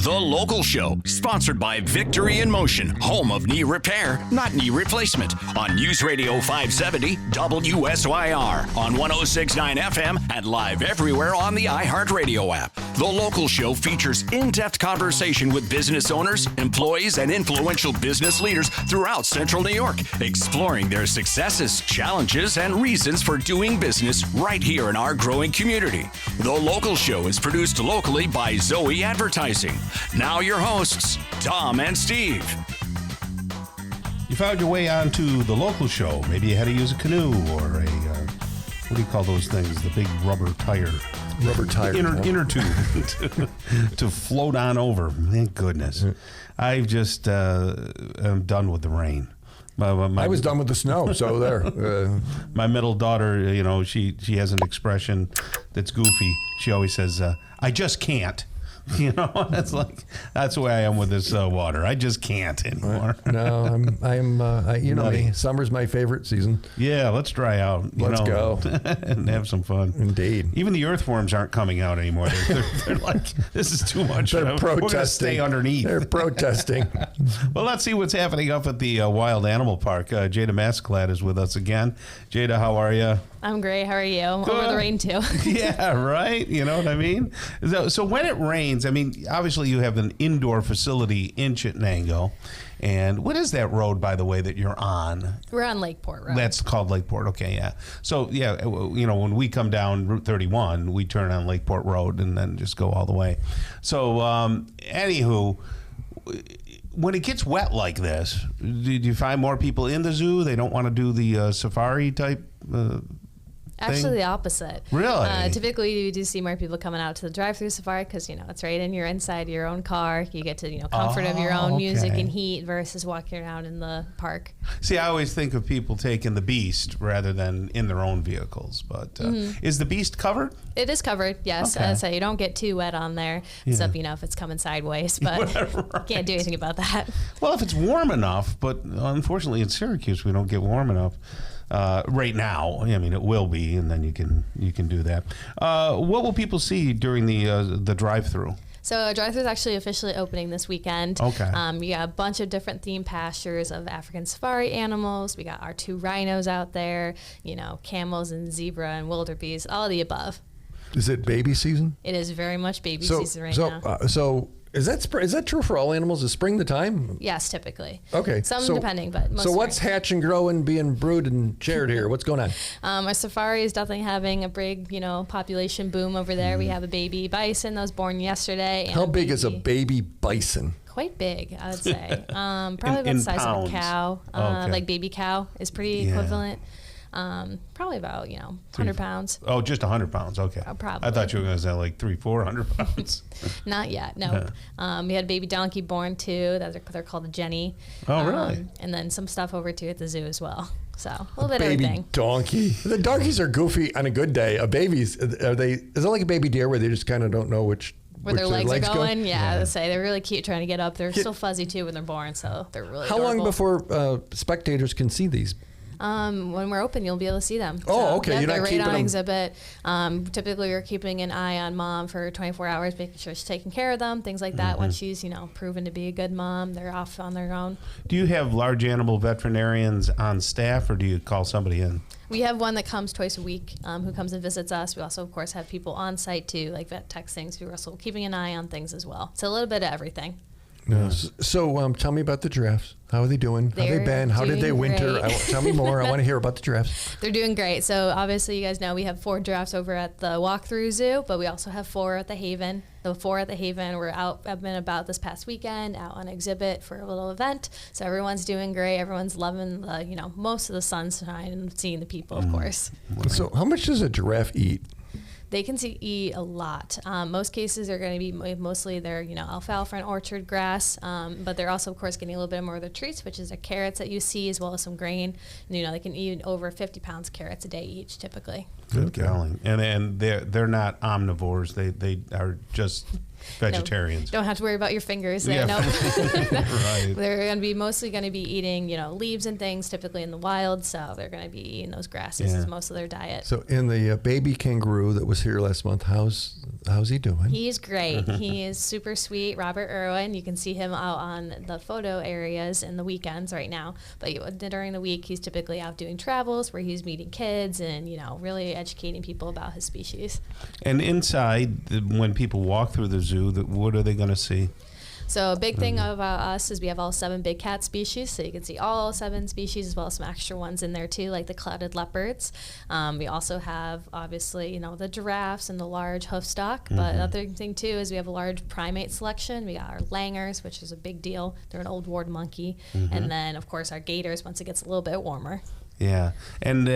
The Local Show, sponsored by Victory in Motion, home of knee repair, not knee replacement, on News Radio 570 WSYR, on 106.9 FM, and live everywhere on the iHeartRadio app. The Local Show features in-depth conversation with business owners, employees, and influential business leaders throughout Central New York, exploring their successes, challenges, and reasons for doing business right here in our growing community. The Local Show is produced locally by Zoe Advertising. Now your hosts, Tom and Steve. You found your way onto The Local Show. Maybe you had to use a canoe or a, what do you call those things? The big rubber tire. Inner tube to float on over. Thank goodness. I've just am done with the rain. I was done with the snow, so there. My middle daughter, you know, she has an expression that's goofy. She always says, I just can't. You know, that's the way I am with this water. I just can't anymore. No, I'm you know me. Summer's my favorite season. Yeah, let's dry out. Let's go and have some fun. Indeed. Even the earthworms aren't coming out anymore. They're like, this is too much. They're protesting. We're gonna stay underneath. They're protesting. Well, let's see what's happening up at the Wild Animal Park. Jada Masiclat is with us again. Jada, how are you? I'm great. How are you? Good. Over the rain, too. Yeah, right? You know what I mean? So when it rains, I mean, obviously you have an indoor facility in Chittenango. And what is that road, by the way, that you're on? We're on Lakeport Road. That's called Lakeport. Okay, yeah. So, yeah, you know, when we come down Route 31, we turn on Lakeport Road and then just go all the way. So, anywho, when it gets wet like this, do you find more people in the zoo? They don't want to do the safari type Actually, the opposite. Really? Typically, you do see more people coming out to the drive-thru safari because, you know, it's right in your inside your own car. You get to, you know, comfort of your own music and heat versus walking around in the park. See, I always think of people taking the Beast rather than in their own vehicles. But is the Beast covered? It is covered, yes. Okay. So you don't get too wet on there, except, you know, if it's coming sideways. But right. Can't do anything about that. Well, if it's warm enough, but unfortunately in Syracuse we don't get warm enough. Right now, I mean, it will be, and then you can do that. What will people see during the drive-thru? So drive-thru is actually officially opening this weekend. Okay. We got a bunch of different themed pastures of African safari animals. We got our 2 rhinos out there, you know, camels and zebra and wildebeest, all of the above. Is it baby season? It is very much baby season right now. So is that true for all animals? Is spring the time? Yes, typically. Okay. Some depending, but most So what's hatch and grow and being brewed and shared here? What's going on? Our safari is definitely having a big, you know, population boom over there. We have a baby bison that was born yesterday. And How big is a baby bison? Quite big, I would say. Probably about the size of a cow. Like baby cow is pretty equivalent. Probably about, you know, 100 pounds. Oh, just 100 pounds. Okay. Probably. I thought you were going to say like 300-400 pounds. Not yet. No. We had a baby donkey born too. They're called a Jenny. Oh, really? And then some stuff over too at the zoo as well. So a little bit of baby everything. Donkey. The donkeys are goofy on a good day. Is it like a baby deer where they just kind of don't know which where their legs are going? Go? Yeah, I would say they're really cute trying to get up. They're still fuzzy too when they're born, so they're really How adorable. long before spectators can see these? When we're open, you'll be able to see them. Oh, okay. You're not they're right keeping on them. exhibit. Typically, we're keeping an eye on mom for 24 hours, making sure she's taking care of them, things like that. Once she's, you know, proven to be a good mom, they're off on their own. Do you have large animal veterinarians on staff, or do you call somebody in? We have one that comes twice a week who comes and visits us. We also, of course, have people on site, too, like vet techs, things. We're also keeping an eye on things as well. So a little bit of everything. So tell me about the giraffes. How are they doing? How have they been? How did they winter? Tell me more. I want to hear about the giraffes. They're doing great. So obviously you guys know we have 4 giraffes over at the walk-through zoo, but we also have 4 at the Haven. The 4 at the Haven were out and about this past weekend, out on exhibit for a little event. So everyone's doing great. Everyone's loving the, you know, most of the sunshine and seeing the people, of course. So how much does a giraffe eat? They can eat a lot. Most cases are going to be mostly their, you know, alfalfa and orchard grass, but they're also, of course, getting a little bit more of their treats, which is the carrots that you see, as well as some grain. And, you know, they can eat over 50 pounds of carrots a day each, typically. Good golly. And they're not omnivores. They are just vegetarians. No, don't have to worry about your fingers there. Yeah. Right. They're going to be mostly going to be eating, you know, leaves and things typically in the wild. So they're going to be eating those grasses as most of their diet. So in the baby kangaroo that was here last month, how's How's he doing? He's great. He is super sweet. Robert Irwin, you can see him out on the photo areas in the weekends right now. But during the week, he's typically out doing travels where he's meeting kids and, really educating people about his species. And inside, when people walk through the zoo, what are they going to see? So a big thing about us is we have all 7 big cat species, so you can see all 7 species as well as some extra ones in there too, like the clouded leopards. We also have, obviously, the giraffes and the large hoofstock. But another thing too is we have a large primate selection. We got our langurs, which is a big deal. They're an old ward monkey. And then, of course, our gators once it gets a little bit warmer. Yeah, and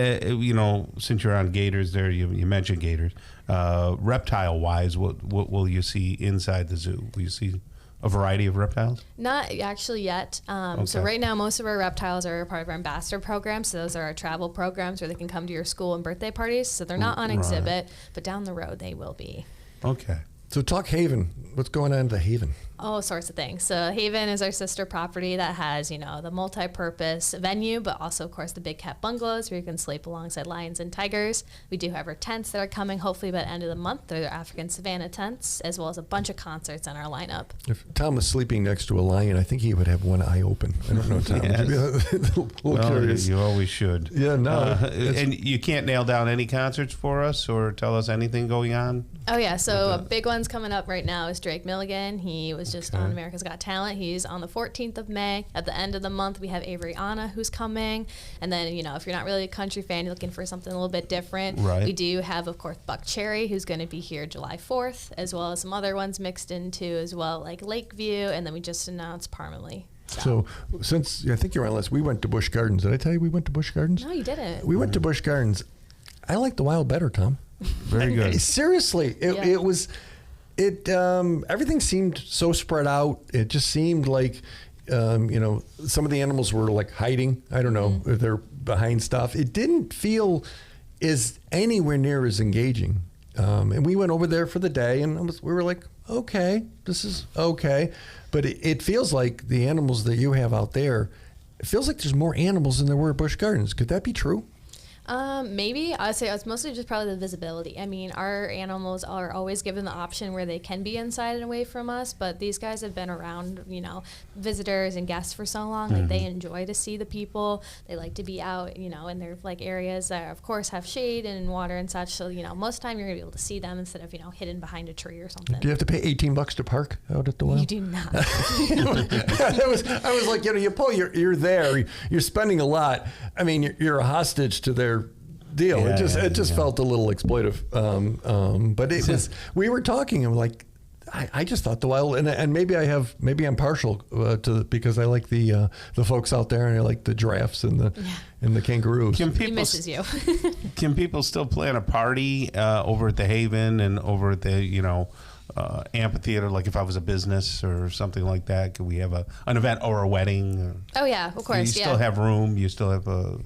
since you're on gators there, you mentioned gators. Reptile-wise, what will you see inside the zoo? Will you see a variety of reptiles? Not actually yet. So right now, most of our reptiles are part of our ambassador program. So those are our travel programs where they can come to your school and birthday parties. So they're not on exhibit, but down the road they will be. Okay. So talk Haven. What's going on at the Haven? All sorts of things. So Haven is our sister property that has, the multi-purpose venue, but also, of course, the big cat bungalows where you can sleep alongside lions and tigers. We do have our tents that are coming hopefully by the end of the month. They're the African Savannah tents, as well as a bunch of concerts on our lineup. If Tom was sleeping next to a lion, I think he would have one eye open. I don't know, Tom. Yes. A little curious. You always should. Yeah, no. And you can't nail down any concerts for us or tell us anything going on? Oh, yeah. So a big one's coming up right now is Drake Milligan. He was just on America's Got Talent. He's on the 14th of May. At the end of the month, we have Avery Anna who's coming. And then, if you're not really a country fan, you're looking for something a little bit different. Right. We do have, of course, Buck Cherry, who's going to be here July 4th, as well as some other ones mixed into as well, like Lakeview. And then we just announced Parmalee. So since I think you're on list, we went to Busch Gardens. Did I tell you we went to Busch Gardens? No, you didn't. We went to Busch Gardens. I like the wild better, Tom. Very good. Seriously, it was. Everything seemed so spread out. It just seemed like, some of the animals were like hiding. I don't know if they're behind stuff. It didn't feel anywhere near as engaging. And we went over there for the day, and we were like, okay, this is okay. But it feels like the animals that you have out there, it feels like there's more animals than there were at Busch Gardens. Could that be true? Maybe. I'd say it's mostly just probably the visibility. I mean, our animals are always given the option where they can be inside and away from us, but these guys have been around, visitors and guests for so long. Like, they enjoy to see the people. They like to be out, in their, areas that, of course, have shade and water and such. So, most of the time you're going to be able to see them instead of, hidden behind a tree or something. Do you have to pay $18 to park out at the wild? You do not. I was like, you pull, you're there, you're spending a lot. I mean, you're a hostage to their deal. Yeah, it just felt a little exploitive. But it was. We were talking. I'm like, I just thought the wild, and maybe I'm partial because I like the folks out there, and I like the giraffes and the kangaroos. He misses you. Can people still plan a party over at the Haven and over at the amphitheater? Like if I was a business or something like that, could we have an event or a wedding? Oh yeah, of course. You still have room. You still have a.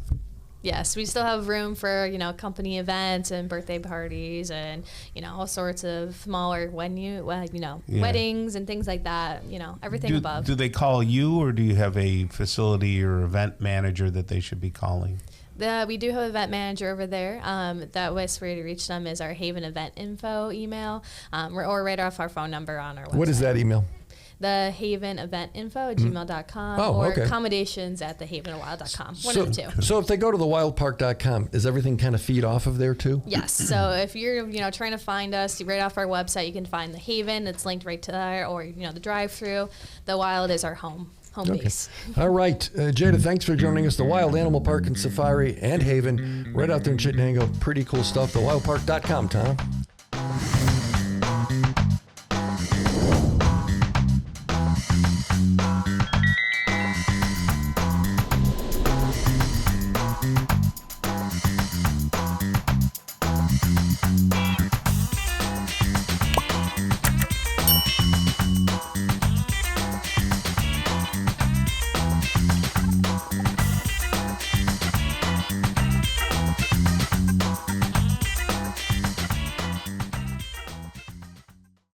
Yes, we still have room for, company events and birthday parties and, all sorts of smaller weddings and things like that, everything above. Do they call you, or do you have a facility or event manager that they should be calling? We do have an event manager over there. That way to reach them is our Haven Event Info email or right off our phone number on our website. What is that email? The Haven Event Info at gmail.com or accommodations at thehavenwild.com. One of the two. So if they go to thewildpark.com, is everything kind of feed off of there too? Yes. So if you're trying to find us right off our website, you can find the Haven. It's linked right to there, or the Drive-thru. The Wild is our home base. All right. Jada, thanks for joining us. The Wild Animal Park and Safari and Haven, right out there in Chittenango. Pretty cool stuff. Thewildpark.com, Tom.